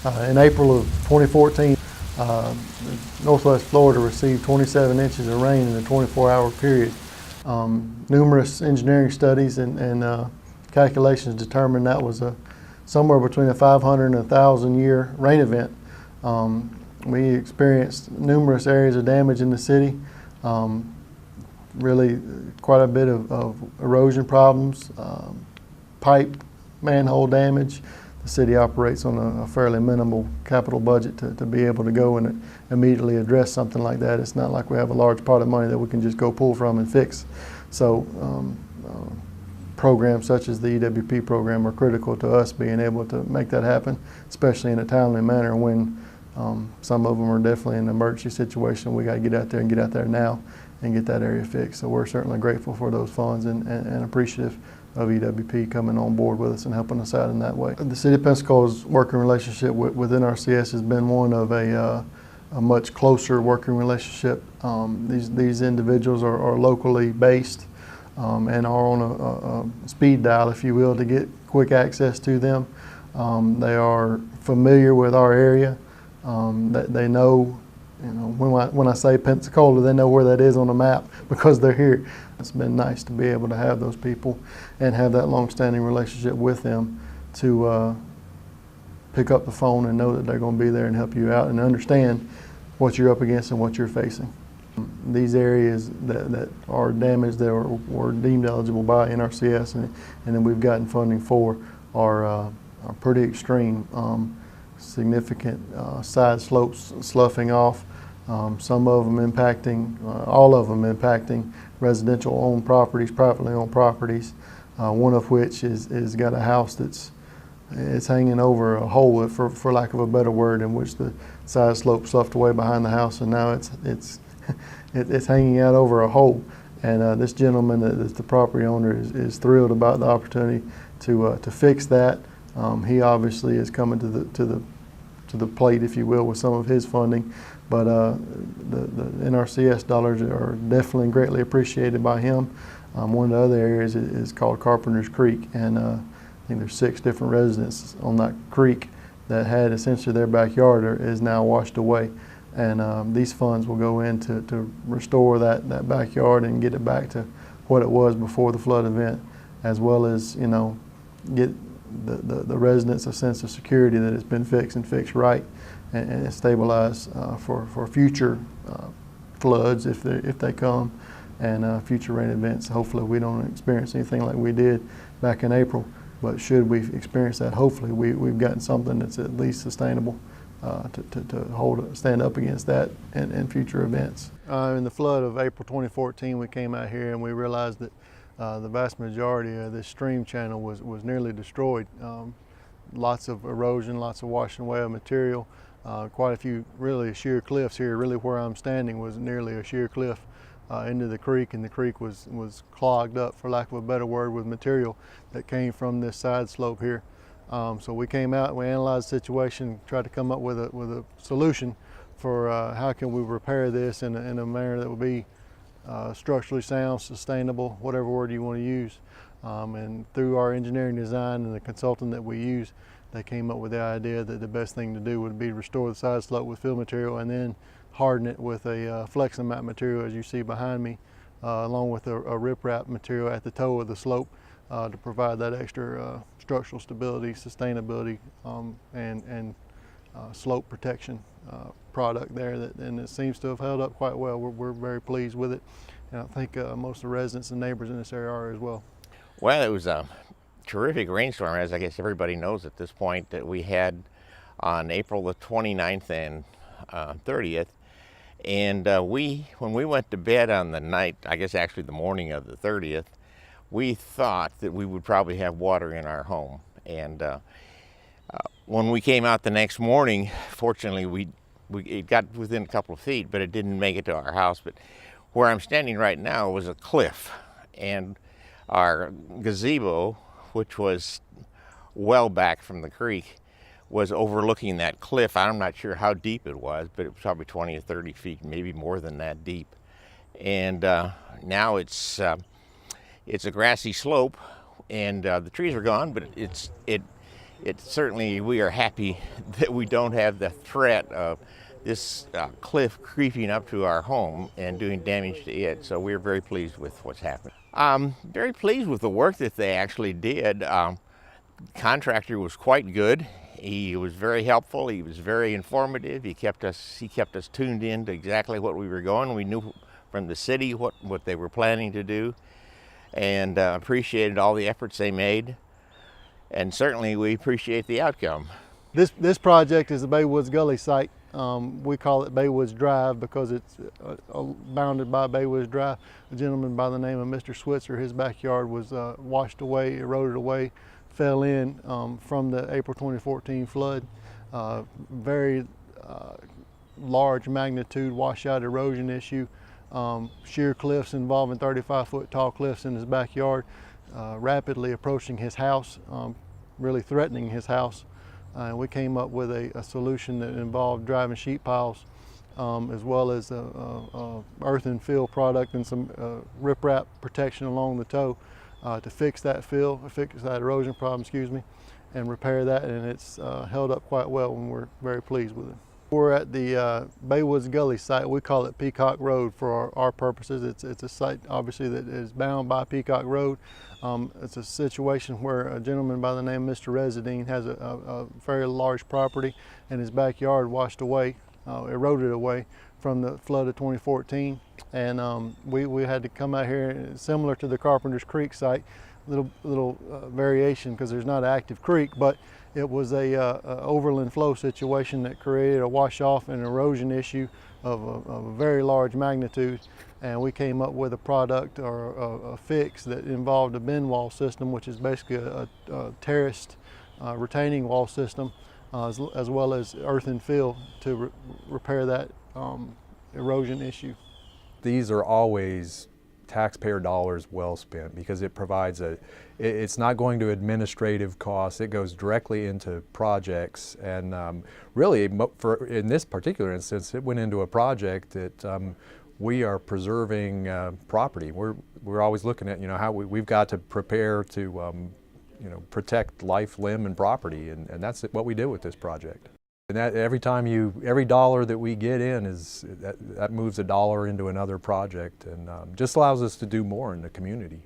In April of 2014, Northwest Florida received 27 inches of rain in a 24-hour period. Numerous engineering studies and calculations determined that was somewhere between a 500 and 1,000 year rain event. We experienced numerous areas of damage in the city, really quite a bit of erosion problems, pipe, manhole damage. The city operates on a fairly minimal capital budget to be able to go and immediately address something like that. It's not like we have a large pot of money that we can just go pull from and fix. So programs such as the EWP program are critical to us being able to make that happen, especially in a timely manner when some of them are definitely in an emergency situation. We got to get out there and get out there now and get that area fixed. So we're certainly grateful for those funds and appreciative of EWP coming on board with us and helping us out in that way. The City of Pensacola's working relationship with NRCS has been one of a much closer working relationship. These individuals are locally based and are on a speed dial, if you will, to get quick access to them. They are familiar with our area. They know, when I say Pensacola, they know where that is on the map because they're here. It's been nice to be able to have those people and have that long-standing relationship with them to pick up the phone and know that they're going to be there and help you out and understand what you're up against and what you're facing. These areas that are damaged that were deemed eligible by NRCS and then we've gotten funding for are pretty extreme. Significant side slopes sloughing off, some of them impacting, all of them impacting residential owned properties, privately owned properties, one of which is got a house it's hanging over a hole, for lack of a better word, in which the side slope sloughed away behind the house, and now it's hanging out over a hole. And this gentleman, that's the property owner, is thrilled about the opportunity to fix that. He obviously is coming to the plate, if you will, with some of his funding, but the NRCS dollars are definitely greatly appreciated by him. One of the other areas is called Carpenter's Creek, and I think there's 6 different residents on that creek that had essentially their backyard is now washed away, and these funds will go in to restore that backyard and get it back to what it was before the flood event, as well as get the residents a sense of security that it's been fixed and fixed right and stabilized for future floods if they come, and future rain events. Hopefully we don't experience anything like we did back in April, but should we experience that, hopefully we've gotten something that's at least sustainable to stand up against that and future events. In the flood of April 2014, we came out here and we realized that the vast majority of this stream channel was nearly destroyed. Lots of erosion, lots of washing away of material, quite a few really sheer cliffs here. Really where I'm standing was nearly a sheer cliff into the creek, and the creek was clogged up, for lack of a better word, with material that came from this side slope here. So we came out, we analyzed the situation, tried to come up with a solution for how can we repair this in a manner that would be structurally sound, sustainable, whatever word you want to use. And through our engineering design and the consultant that we use, they came up with the idea that the best thing to do would be to restore the side slope with fill material and then harden it with a flexing mat material, as you see behind me, along with a riprap material at the toe of the slope to provide that extra structural stability, sustainability, and slope protection product there, and it seems to have held up quite well. We're very pleased with it, and I think most of the residents and neighbors in this area are as well. Well, it was a terrific rainstorm, as I guess everybody knows at this point, that we had on April the 29th and 30th. And when we went to bed on the night, I guess actually the morning of the 30th, we thought that we would probably have water in our home. And when we came out the next morning, fortunately it got within a couple of feet, but it didn't make it to our house. But where I'm standing right now was a cliff, and our gazebo, which was well back from the creek, was overlooking that cliff. I'm not sure how deep it was, but it was probably 20 or 30 feet, maybe more than that deep. And now it's a grassy slope, and the trees are gone, but certainly we are happy that we don't have the threat of this cliff creeping up to our home and doing damage to it. So we're very pleased with what's happened. Very pleased with the work that they actually did. Contractor was quite good. He was very helpful. He was very informative. He kept us tuned in to exactly what we were going. We knew from the city what they were planning to do, and appreciated all the efforts they made. And certainly we appreciate the outcome. This project is the Bay Woods Gully site. We call it Bay Woods Drive because it's bounded by Bay Woods Drive. A gentleman by the name of Mr. Switzer, his backyard was washed away, eroded away, fell in from the April 2014 flood. Very large magnitude washout erosion issue. Sheer cliffs involving 35-foot tall cliffs in his backyard, rapidly approaching his house, really threatening his house. We came up with a solution that involved driving sheet piles, as well as earth and fill product and some riprap protection along the toe to fix that erosion problem, and repair that, and it's held up quite well, and we're very pleased with it. We're at the Bay Woods Gully site. We call it Peacock Road for our purposes. It's a site obviously that is bound by Peacock Road. It's a situation where a gentleman by the name of Mr. Residine has a very large property, and his backyard washed away, eroded away from the flood of 2014. And we had to come out here, similar to the Carpenter's Creek site, little variation because there's not an active creek, but it was a overland flow situation that created a wash off and erosion issue of a very large magnitude. And we came up with a product or a fix that involved a bend wall system, which is basically a terraced retaining wall system, as well as earth and fill to repair that erosion issue. These are always taxpayer dollars well spent because it provides it's not going to administrative costs, it goes directly into projects, and really in this particular instance it went into a project that we are preserving property. We're always looking at how we've got to prepare to protect life, limb, and property, and that's what we did with this project. And that every dollar that we get in that moves a dollar into another project, and just allows us to do more in the community.